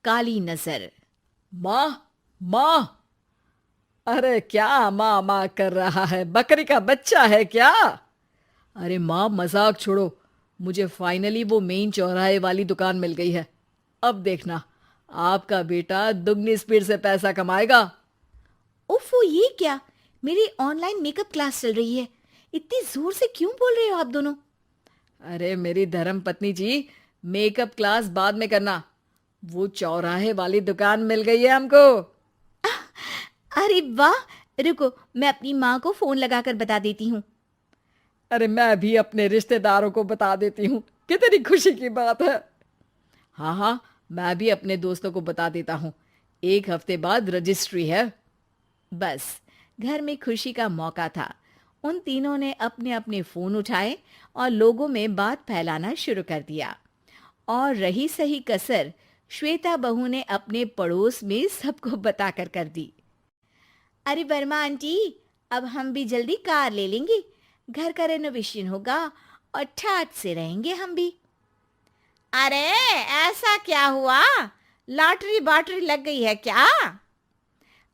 काली नजर। माँ, माँ। अरे क्या माँ माँ कर रहा है? बकरी का बच्चा है क्या? अरे माँ, मजाक छोड़ो। मुझे फाइनली वो मेन चौराहे वाली दुकान मिल गई है। अब देखना, आपका बेटा दुगनी स्पीड से पैसा कमाएगा। ओफो, ये क्या? मेरी ऑनलाइन मेकअप क्लास चल रही है। इतनी जोर से क्यों बोल रहे हो आप दोनों? अरे मेरी धर्म पत्नी जी, मेकअप क्लास बाद में करना। वो चौराहे वाली दुकान मिल गई है हमको। अरे वाह! रुको, मैं अपनी माँ को फोन लगाकर बता देती हूँ। अरे मैं भी अपने रिश्तेदारों को बता देती हूँ। कितनी खुशी की बात है। हाँ हाँ, मैं भी अपने दोस्तों को बता देता हूँ। 1 हफ्ते बाद रजिस्ट्री है। बस, घर में खुशी का मौका था। उन तीनों ने अपने अपने फोन उठाए और लोगों में बात फैलाना शुरू कर दिया। और रही सही कसर, श्वेता बहू ने अपने पड़ोस में सबको बताकर कर दी। अरे वर्मा आंटी, अब हम भी जल्दी कार ले लेंगे। घर का रेनोवेशन होगा और ठाट से रहेंगे हम भी। अरे, ऐसा क्या हुआ? लॉटरी बाटरी लग गई है क्या?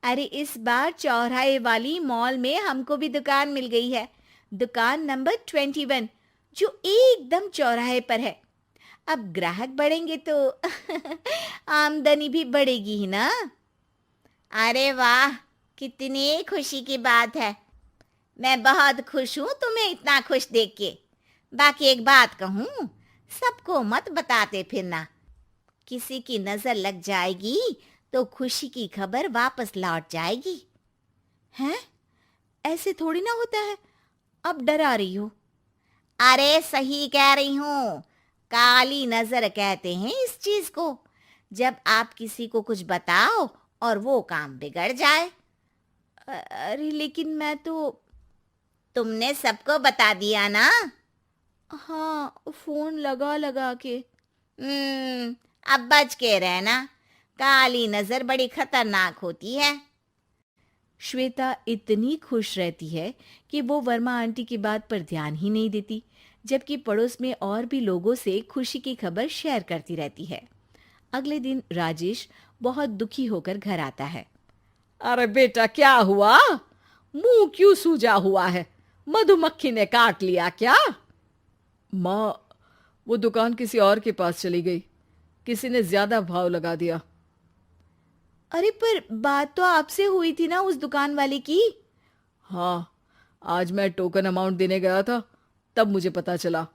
अरे, इस बार चौराहे वाली मॉल में हमको भी दुकान मिल गई है। दुकान नंबर 21, जो एकदम चौराहे पर है। अब ग्राहक बढ़ेंगे तो आमदनी भी बढ़ेगी ही ना। अरे वाह, कितनी खुशी की बात है। मैं बहुत खुश हूँ तुम्हें इतना खुश देख के। बाकी एक बात कहूँ, सबको मत बताते फिरना। किसी की नजर लग जाएगी तो खुशी की खबर वापस लौट जाएगी। हैं? ऐसे थोड़ी ना होता है। अब डरा रही हो। अरे सही कह रही हूँ। काली नजर कहते हैं इस चीज को, जब आप किसी को कुछ बताओ और वो काम बिगड़ जाए। अरे लेकिन मैं तो। तुमने सबको बता दिया ना? हाँ, फोन लगा लगा के। अब बच के रहना। काली नजर बड़ी खतरनाक होती है। श्वेता इतनी खुश रहती है कि वो वर्मा आंटी की बात पर ध्यान ही नहीं देती, जबकि पड़ोस में और भी लोगों से खुशी की खबर शेयर करती रहती है। अगले दिन राजेश बहुत दुखी होकर घर आता है। अरे बेटा, क्या हुआ? मुंह क्यों सूजा हुआ है? मधुमक्खी ने काट लिया क्या? माँ, वो दुकान किसी और के पास चली गई। किसी ने ज्यादा भाव लगा दिया। अरे पर बात तो आपसे हुई थी ना उस दुकान वाले की। हाँ, आज मैं टोकन अमाउंट देने गया था, तब मुझे पता चला।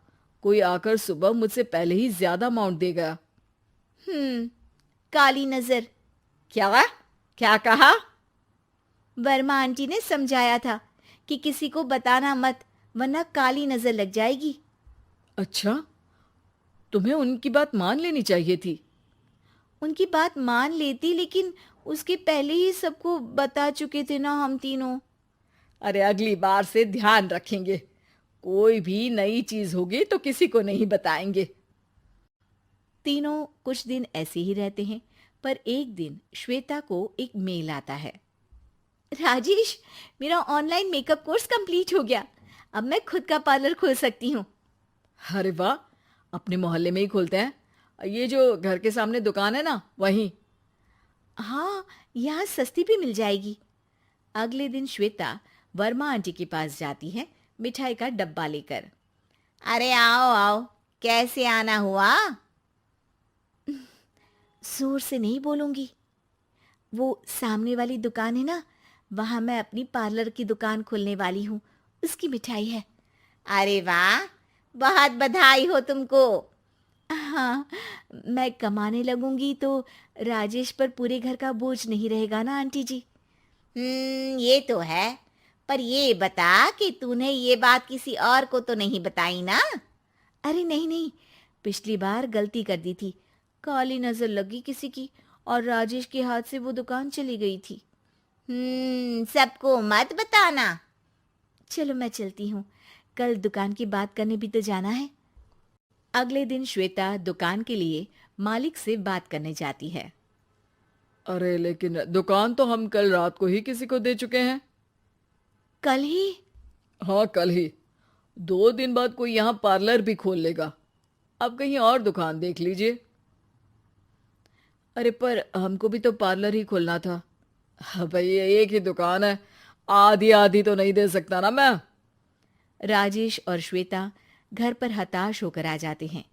कोई आकर सुबह मुझसे पहले ही ज्यादा अमाउंट दे गया। हम्म, काली नजर। क्या? क्या कहा? वर्मा आंटी ने समझाया था कि किसी को बताना मत, वरना काली नजर लग जाएगी। अच्छा, तुम्हें उनकी बात मान लेनी चाहिए थी। उनकी बात मान लेती, लेकिन उसके पहले ही सबको बता चुके थे ना हम तीनों। अरे अगली बार से ध्यान रखेंगे। कोई भी नई चीज होगी तो किसी को नहीं बताएंगे। तीनों कुछ दिन ऐसे ही रहते हैं, पर एक दिन श्वेता को एक मेल आता है। राजेश, मेरा ऑनलाइन मेकअप कोर्स कंप्लीट हो गया। अब मैं खुद का पार्लर खोल सकती हूँ। अरे वाह, अपने मोहल्ले में ही खोलते हैं। ये जो घर के सामने दुकान है ना, वहीं। हाँ, यहाँ सस्ती भी मिल जाएगी। अगले दिन श्वेता वर्मा आंटी के पास जाती है, मिठाई का डब्बा लेकर। अरे आओ आओ, कैसे आना हुआ? जोर से नहीं बोलूंगी। वो सामने वाली दुकान है ना, वहां मैं अपनी पार्लर की दुकान खोलने वाली हूँ। उसकी मिठाई है। अरे वाह, बहुत बधाई हो तुमको। हाँ, मैं कमाने लगूंगी तो राजेश पर पूरे घर का बोझ नहीं रहेगा ना आंटी जी। ये तो है। पर ये बता कि तूने ये बात किसी और को तो नहीं बताई ना? अरे नहीं नहीं, पिछली बार गलती कर दी थी। काली नजर लगी किसी की और राजेश के हाथ से वो दुकान चली गई थी। सबको मत बताना। चलो मैं चलती हूँ, कल दुकान की बात करने भी तो जाना है। अगले दिन श्वेता दुकान के लिए मालिक से बात करने जाती है। अरे लेकिन दुकान तो हम कल रात को ही किसी को दे चुके हैं। कल ही? हाँ, कल ही। 2 दिन बाद कोई यहाँ पार्लर भी खोल लेगा। अब कहीं और दुकान देख लीजिए। अरे पर हमको भी तो पार्लर ही खोलना था। हाँ भाई, ये एक ही दुकान है, आधी आधी तो नहीं दे सकता ना मैं। राजेश और श्वेता घर पर हताश होकर आ जाते हैं।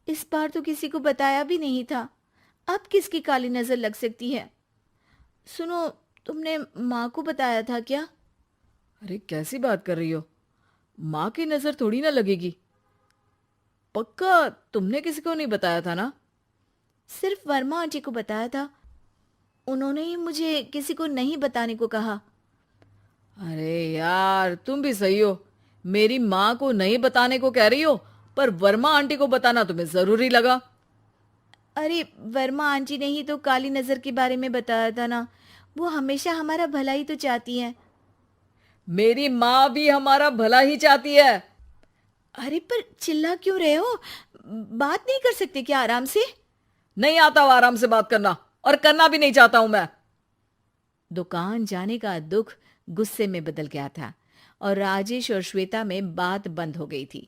इस बार तो किसी को बताया भी नहीं था, अब किसकी काली नजर लग सकती है। सुनो, तुमने माँ को बताया था क्या? अरे कैसी बात कर रही हो, माँ की नजर थोड़ी ना लगेगी। पक्का तुमने किसी को नहीं बताया था ना? सिर्फ वर्मा आंटी को बताया था, उन्होंने ही मुझे किसी को नहीं बताने को कहा। अरे यार, तुम भी सही हो, मेरी माँ को नहीं बताने को कह रही हो, पर वर्मा आंटी को बताना तुम्हें जरूरी लगा। अरे वर्मा आंटी ने ही तो काली नजर के बारे में बताया था ना, वो हमेशा हमारा भला ही तो चाहती हैं। मेरी माँ भी हमारा भला ही चाहती है। अरे पर चिल्ला क्यों रहे हो? बात नहीं कर सकते क्या आराम से? नहीं आता वो आराम से बात करना, और करना भी नहीं चाहता हूं मैं। दुकान जाने का दुख गुस्से में बदल गया था और राजेश और श्वेता में बात बंद हो गई थी।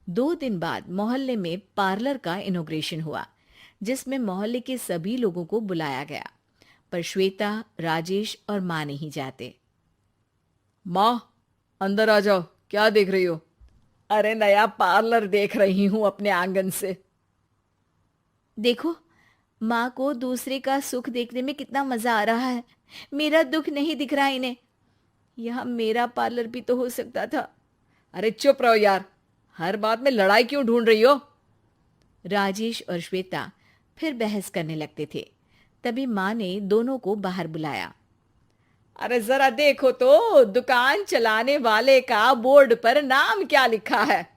2 दिन बाद मोहल्ले में पार्लर का इनॉग्रेशन हुआ, जिसमें मोहल्ले के सभी लोगों को बुलाया गया, पर श्वेता, राजेश और माँ नहीं जाते। माँ, अंदर आ जाओ, क्या देख रही हो? अरे नया पार्लर देख रही हूं अपने आंगन से। देखो, माँ को दूसरे का सुख देखने में कितना मजा आ रहा है, मेरा दुख नहीं दिख रहा इन्हें। यहाँ मेरा पार्लर भी तो हो सकता था। अरे चुप रहो यार, हर बात में लड़ाई क्यों ढूंढ रही हो? राजेश और श्वेता फिर बहस करने लगते थे। तभी माँ ने दोनों को बाहर बुलाया। अरे जरा देखो तो, दुकान चलाने वाले का बोर्ड पर नाम क्या लिखा है?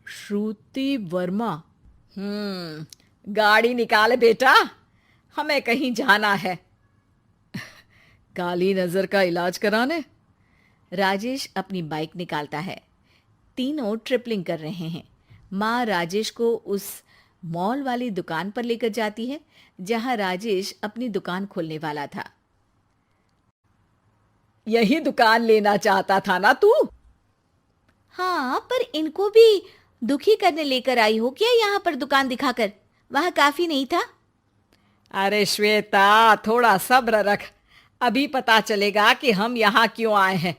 श्रुति वर्मा। गाड़ी निकाल बेटा, हमें कहीं जाना है। काली नजर का इलाज कराने? राजेश अपनी बाइक निकालता है। तीनों ट्रिपलिंग कर रहे हैं। माँ राजेश को उस मॉल वाली दुकान पर लेकर जाती है जहां राजेश अपनी दुकान खोलने वाला था। यही दुकान लेना चाहता था ना तू? हाँ, पर इनको भी दुखी करने लेकर आई हो क्या यहाँ पर दुकान दिखाकर? वहां काफी नहीं था? अरे श्वेता, थोड़ा सब्र रख, अभी पता चलेगा कि हम यहाँ क्यों आए हैं।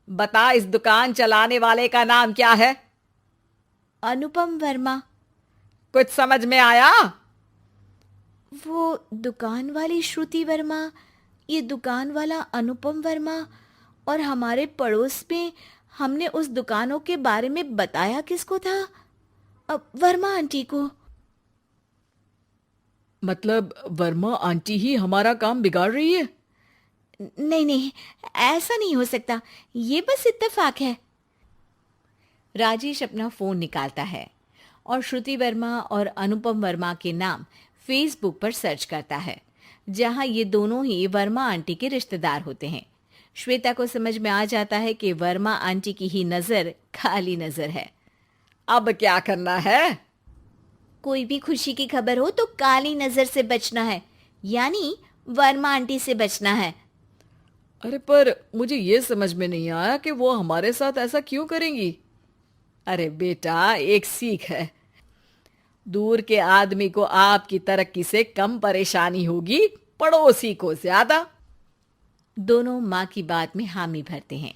बता, इस दुकान चलाने वाले का नाम क्या है? अनुपम वर्मा। कुछ समझ में आया? वो दुकान वाली श्रुति वर्मा, ये दुकान वाला अनुपम वर्मा, और हमारे पड़ोस में हमने उस दुकानों के बारे में बताया किसको था? अब वर्मा आंटी को। मतलब वर्मा आंटी ही हमारा काम बिगाड़ रही है? नहीं नहीं, ऐसा नहीं हो सकता, ये बस इत्तेफाक है। राजेश अपना फोन निकालता है और श्रुति वर्मा और अनुपम वर्मा के नाम फेसबुक पर सर्च करता है, जहां ये दोनों ही वर्मा आंटी के रिश्तेदार होते हैं। श्वेता को समझ में आ जाता है कि वर्मा आंटी की ही नजर खाली नजर है। अब क्या करना है? कोई भी खुशी की खबर हो तो काली नजर से बचना है, यानी वर्मा आंटी से बचना है। अरे पर मुझे ये समझ में नहीं आया कि वो हमारे साथ ऐसा क्यों करेंगी। अरे बेटा, एक सीख है, दूर के आदमी को आपकी तरक्की से कम परेशानी होगी, पड़ोसी को ज्यादा। दोनों माँ की बात में हामी भरते हैं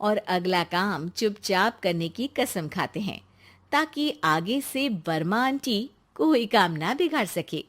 और अगला काम चुपचाप करने की कसम खाते हैं, ताकि आगे से वर्मा आंटी कोई काम ना बिगाड़ सके।